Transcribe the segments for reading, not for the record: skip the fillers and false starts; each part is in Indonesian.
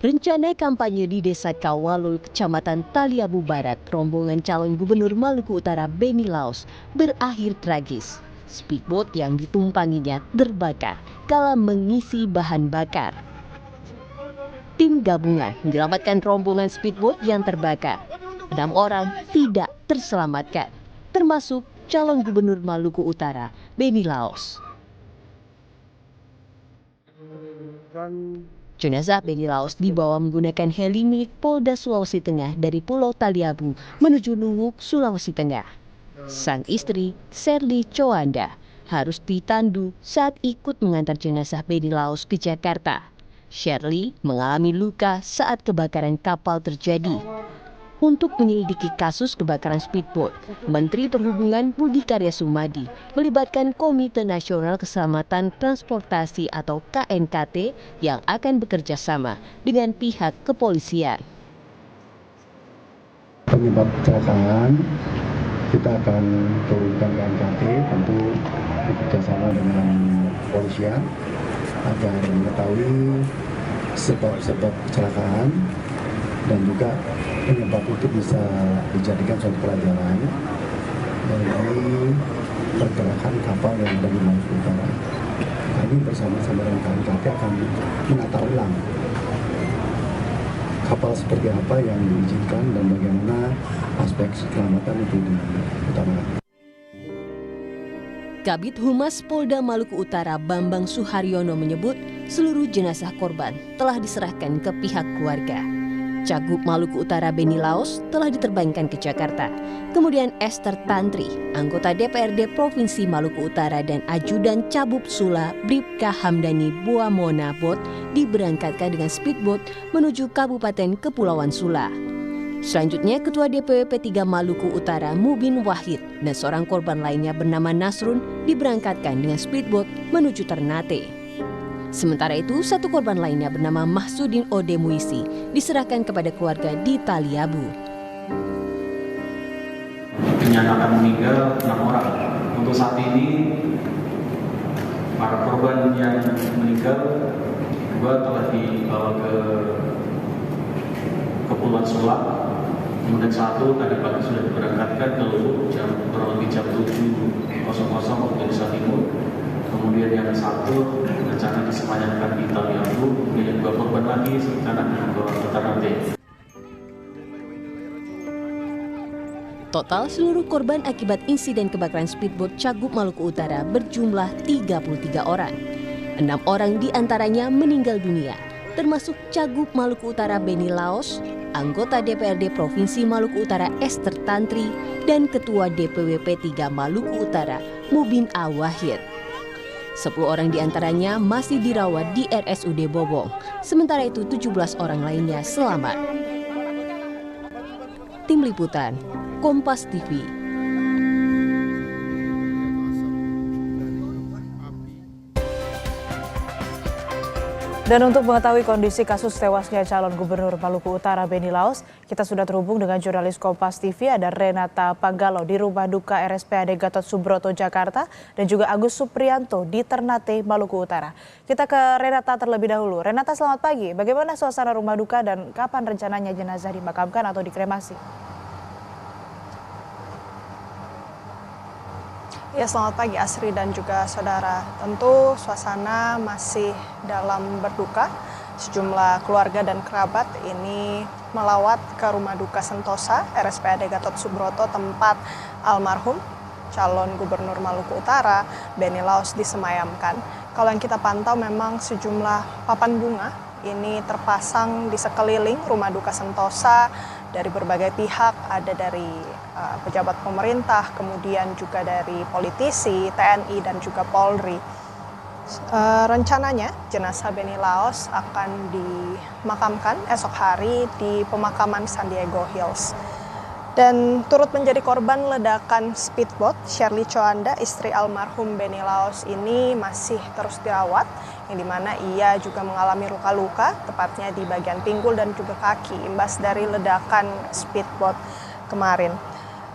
Rencana kampanye di Desa Kawalul, Kecamatan Taliabu Barat, rombongan calon gubernur Maluku Utara Beni Laos berakhir tragis. Speedboat yang ditumpanginya terbakar kala mengisi bahan bakar. Tim gabungan menyelamatkan rombongan speedboat yang terbakar. 6 orang tidak terselamatkan, termasuk calon gubernur Maluku Utara Beni Laos. Jenazah Beni Laos dibawa menggunakan heli milik Polda Sulawesi Tengah dari Pulau Taliabu menuju Luwuk, Sulawesi Tengah. Sang istri, Sherly Choanda, harus ditandu saat ikut mengantar jenazah Beni Laos ke Jakarta. Sherly mengalami luka saat kebakaran kapal terjadi. Untuk menyelidiki kasus kebakaran speedboat, Menteri Perhubungan Budi Karya Sumadi melibatkan Komite Nasional Keselamatan Transportasi atau KNKT yang akan bekerja sama dengan pihak kepolisian. Penyebab kecelakaan kita akan turunkan KNKT, tentu bekerjasama dengan kepolisian agar mengetahui sebab-sebab kecelakaan dan juga penyebab itu bisa dijadikan suatu pelajaran bagi pergerakan kapal yang ada di Maluku Utara. Kami bersama-sama dengan KNKT akan menata ulang kapal seperti apa yang diizinkan dan bagaimana aspek keselamatan itu diutamakan. Kabid Humas Polda Maluku Utara Bambang Suharyono menyebut seluruh jenazah korban telah diserahkan ke pihak keluarga. Cagup Maluku Utara Beni Laos telah diterbangkan ke Jakarta. Kemudian Esther Tantri, anggota DPRD Provinsi Maluku Utara dan Ajudan Cabub Sula Bribka Hamdani Buamona Bot diberangkatkan dengan speedboat menuju Kabupaten Kepulauan Sula. Selanjutnya, Ketua DPW P3 Maluku Utara Mubin Wahid dan seorang korban lainnya bernama Nasrun diberangkatkan dengan speedboat menuju Ternate. Sementara itu, satu korban lainnya bernama Mahsudin Ode Muisi diserahkan kepada keluarga di Taliabu. Dinyatakan meninggal 6 orang. Untuk saat ini, para korban yang meninggal dua telah dibawa ke Kepulauan Sula. Kemudian satu tadi pagi sudah diberangkatkan ke Luwuk kurang lebih jam 7.00 waktu Indonesia Timur. Kemudian yang satu rencana disemayamkan di Taliabu, kemudian 2 korban lagi rencana dibawa ke Ternate. Total seluruh korban akibat insiden kebakaran speedboat Cagup Maluku Utara berjumlah 33 orang. 6 orang diantaranya meninggal dunia, termasuk Cagup Maluku Utara Beni Laos, anggota DPRD Provinsi Maluku Utara Esther Tantri, dan Ketua DPW P3 Maluku Utara Mubin A. Wahid. 10 orang diantaranya masih dirawat di RSUD Bobong, sementara itu 17 orang lainnya selamat. Tim Liputan, Kompas TV. Dan untuk mengetahui kondisi kasus tewasnya calon gubernur Maluku Utara Beni Laos, kita sudah terhubung dengan jurnalis Kompas TV, ada Renata Panggalo di Rumah Duka RSPAD Gatot Subroto Jakarta dan juga Agus Supriyanto di Ternate Maluku Utara. Kita ke Renata terlebih dahulu. Renata, selamat pagi. Bagaimana suasana rumah duka dan kapan rencananya jenazah dimakamkan atau dikremasi? Ya, selamat pagi Asri dan juga saudara. Tentu suasana masih dalam berduka. Sejumlah keluarga dan kerabat ini melawat ke Rumah Duka Sentosa RSPAD Gatot Subroto, tempat almarhum calon gubernur Maluku Utara Beni Laos disemayamkan. Kalau yang kita pantau memang sejumlah papan bunga ini terpasang di sekeliling Rumah Duka Sentosa dari berbagai pihak, ada dari pejabat pemerintah, kemudian juga dari politisi, TNI, dan juga Polri. Rencananya jenazah Beni Laos akan dimakamkan esok hari di pemakaman San Diego Hills. Dan turut menjadi korban ledakan speedboat, Sherly Choanda, istri almarhum Beni Laos ini masih terus dirawat, yang dimana ia juga mengalami luka-luka, tepatnya di bagian pinggul dan juga kaki, imbas dari ledakan speedboat kemarin.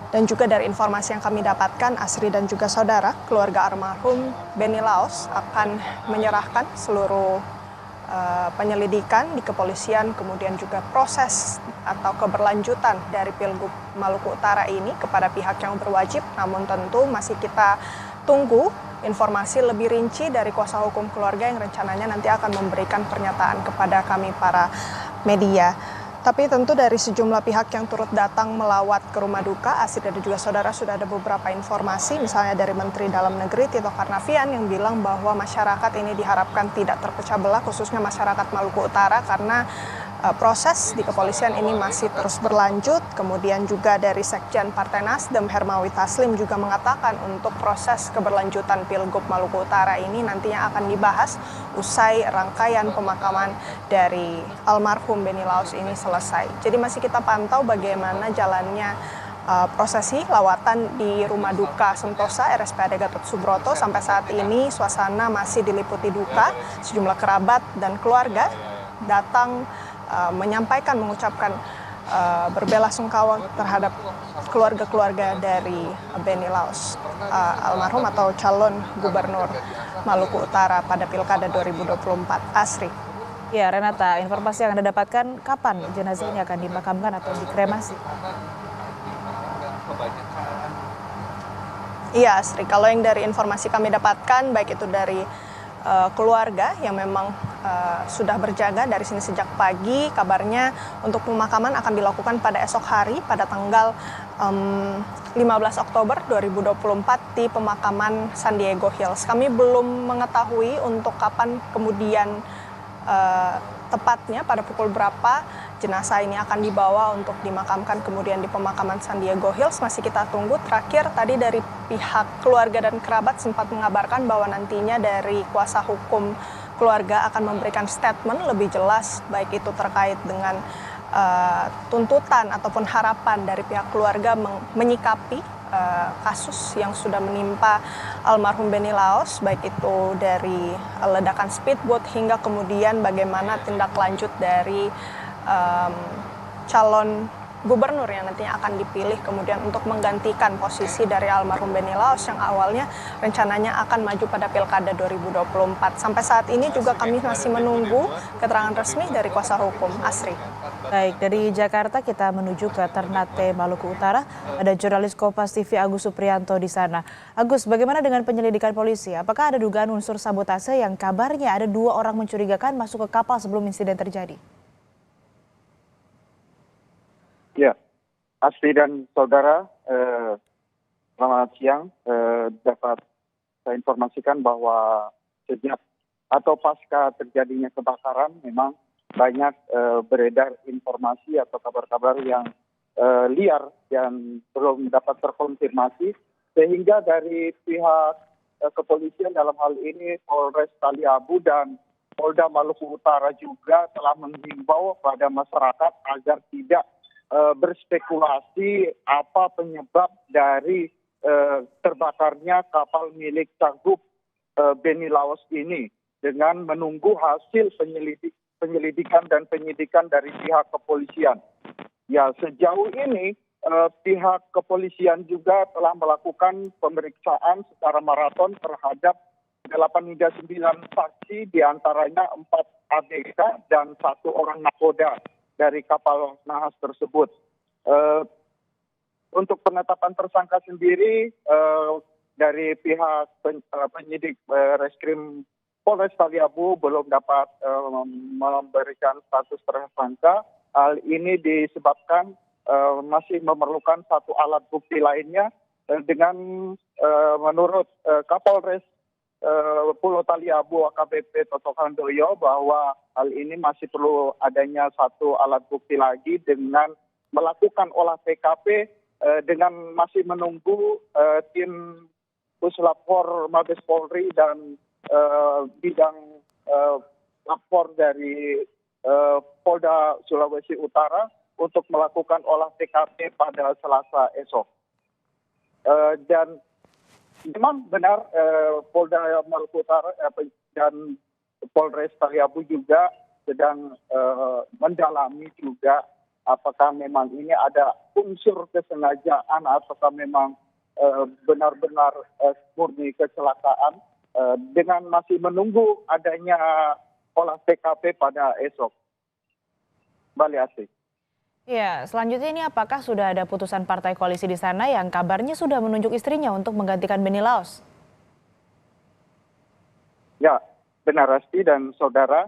Dan juga dari informasi yang kami dapatkan, Asri dan juga saudara, keluarga almarhum Beni Laos akan menyerahkan seluruh penyelidikan di kepolisian, kemudian juga proses atau keberlanjutan dari Pilgub Maluku Utara ini kepada pihak yang berwajib. Namun tentu masih kita tunggu informasi lebih rinci dari kuasa hukum keluarga yang rencananya nanti akan memberikan pernyataan kepada kami para media. Tapi tentu dari sejumlah pihak yang turut datang melawat ke rumah duka, Asri dan juga saudara, sudah ada beberapa informasi, misalnya dari Menteri Dalam Negeri Tito Karnavian yang bilang bahwa masyarakat ini diharapkan tidak terpecah belah, khususnya masyarakat Maluku Utara, karena proses di kepolisian ini masih terus berlanjut. Kemudian juga dari Sekjen Partai Nasdem Hermawi Taslim juga mengatakan untuk proses keberlanjutan Pilgub Maluku Utara ini nantinya akan dibahas usai rangkaian pemakaman dari almarhum Beni Laos ini selesai. Jadi masih kita pantau bagaimana jalannya prosesi lawatan di Rumah Duka Sentosa RSPAD Gatot Subroto. Sampai saat ini suasana masih diliputi duka, sejumlah kerabat dan keluarga datang mengucapkan berbelasungkawa terhadap keluarga-keluarga dari Beni Laos, almarhum atau calon gubernur Maluku Utara pada Pilkada 2024. Asri. Ya, Renata, informasi yang Anda dapatkan kapan jenazah ini akan dimakamkan atau dikremasi? Iya, Asri. Kalau yang dari informasi kami dapatkan, baik itu dari keluarga yang memang sudah berjaga dari sini sejak pagi, kabarnya untuk pemakaman akan dilakukan pada esok hari, pada tanggal 15 Oktober 2024 di pemakaman San Diego Hills. Kami belum mengetahui untuk kapan kemudian tepatnya pada pukul berapa jenazah ini akan dibawa untuk dimakamkan kemudian di pemakaman San Diego Hills. Masih kita tunggu. Terakhir tadi dari pihak keluarga dan kerabat sempat mengabarkan bahwa nantinya dari kuasa hukum keluarga akan memberikan statement lebih jelas, baik itu terkait dengan tuntutan ataupun harapan dari pihak keluarga menyikapi kasus yang sudah menimpa almarhum Beni Laos, baik itu dari ledakan speedboat hingga kemudian bagaimana tindak lanjut dari calon gubernur yang nantinya akan dipilih kemudian untuk menggantikan posisi dari almarhum Beni Laos yang awalnya rencananya akan maju pada Pilkada 2024. Sampai saat ini juga kami masih menunggu keterangan resmi dari kuasa hukum. Asri. Baik, dari Jakarta kita menuju ke Ternate, Maluku Utara. Ada jurnalis Kompas TV Agus Supriyanto di sana. Agus, bagaimana dengan penyelidikan polisi? Apakah ada dugaan unsur sabotase yang kabarnya ada 2 orang mencurigakan masuk ke kapal sebelum insiden terjadi? Ya, Asri dan saudara, selamat siang. Dapat saya informasikan bahwa sejak atau pasca terjadinya kebakaran memang banyak beredar informasi atau kabar-kabar yang liar dan belum dapat terkonfirmasi, sehingga dari pihak kepolisian dalam hal ini Polres Taliabu dan Polda Maluku Utara juga telah menghimbau pada masyarakat agar tidak berspekulasi apa penyebab dari terbakarnya kapal milik Cagup Beni Laos ini, dengan menunggu hasil penyelidikan dan penyidikan dari pihak kepolisian. Ya, sejauh ini pihak kepolisian juga telah melakukan pemeriksaan secara maraton terhadap 8 hingga 9 saksi, diantaranya 4 ABK dan 1 orang nakoda dari kapal nahas tersebut. Untuk penetapan tersangka sendiri dari pihak penyidik Reskrim Polres Taliabu belum dapat memberikan status tersangka. Hal ini disebabkan masih memerlukan 1 alat bukti lainnya dengan menurut Kapolres Pulau Taliabu AKBP Toto Handoyo bahwa hal ini masih perlu adanya 1 alat bukti lagi dengan melakukan olah TKP dengan masih menunggu tim Puslapor Mabes Polri dan bidang lapor dari Polda Sulawesi Utara untuk melakukan olah TKP pada Selasa esok. Dan memang benar Polda Maluku Utara dan Polres Taliabu juga sedang mendalami juga apakah memang ini ada unsur kesengajaan ataukah memang benar-benar murni kecelakaan, dengan masih menunggu adanya olah TKP pada esok. Kembali Asti. Ya, selanjutnya ini apakah sudah ada putusan partai koalisi di sana yang kabarnya sudah menunjuk istrinya untuk menggantikan Beni Laos? Ya, benar Asti dan saudara.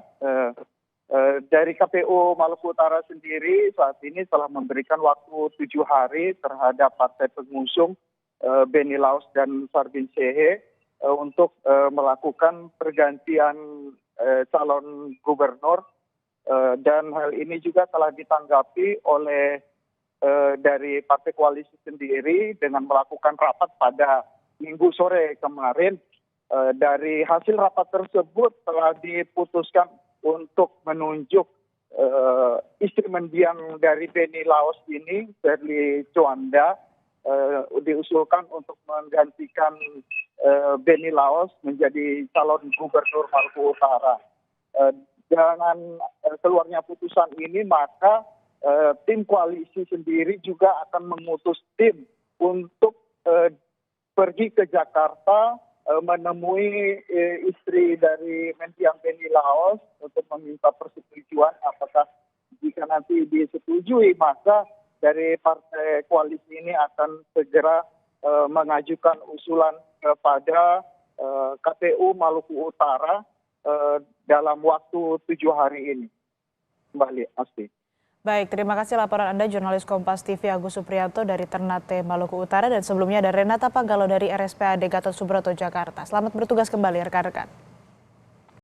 Dari KPU Maluku Utara sendiri saat ini telah memberikan waktu 7 hari terhadap partai pengusung Beni Laos dan Sarbin Sehe untuk melakukan pergantian calon gubernur. Dan hal ini juga telah ditanggapi oleh dari partai koalisi sendiri dengan melakukan rapat pada Minggu sore kemarin. Dari hasil rapat tersebut telah diputuskan untuk menunjuk istri mendiang dari Beni Laos ini, Berli Cuanda, diusulkan untuk menggantikan Beni Laos menjadi calon gubernur Maluku Utara. Dengan keluarnya putusan ini, maka tim koalisi sendiri juga akan mengutus tim untuk pergi ke Jakarta menemui istri dari mendiang Beni Laos untuk meminta persetujuan apakah jika nanti disetujui, maka dari partai koalisi ini akan segera mengajukan usulan kepada KPU Maluku Utara dalam waktu 7 hari ini. Kembali, Asti. Baik, terima kasih laporan Anda jurnalis Kompas TV Agus Supriyanto dari Ternate, Maluku Utara, dan sebelumnya ada Renata Panggalo dari RSPAD Gatot Subroto, Jakarta. Selamat bertugas kembali rekan-rekan.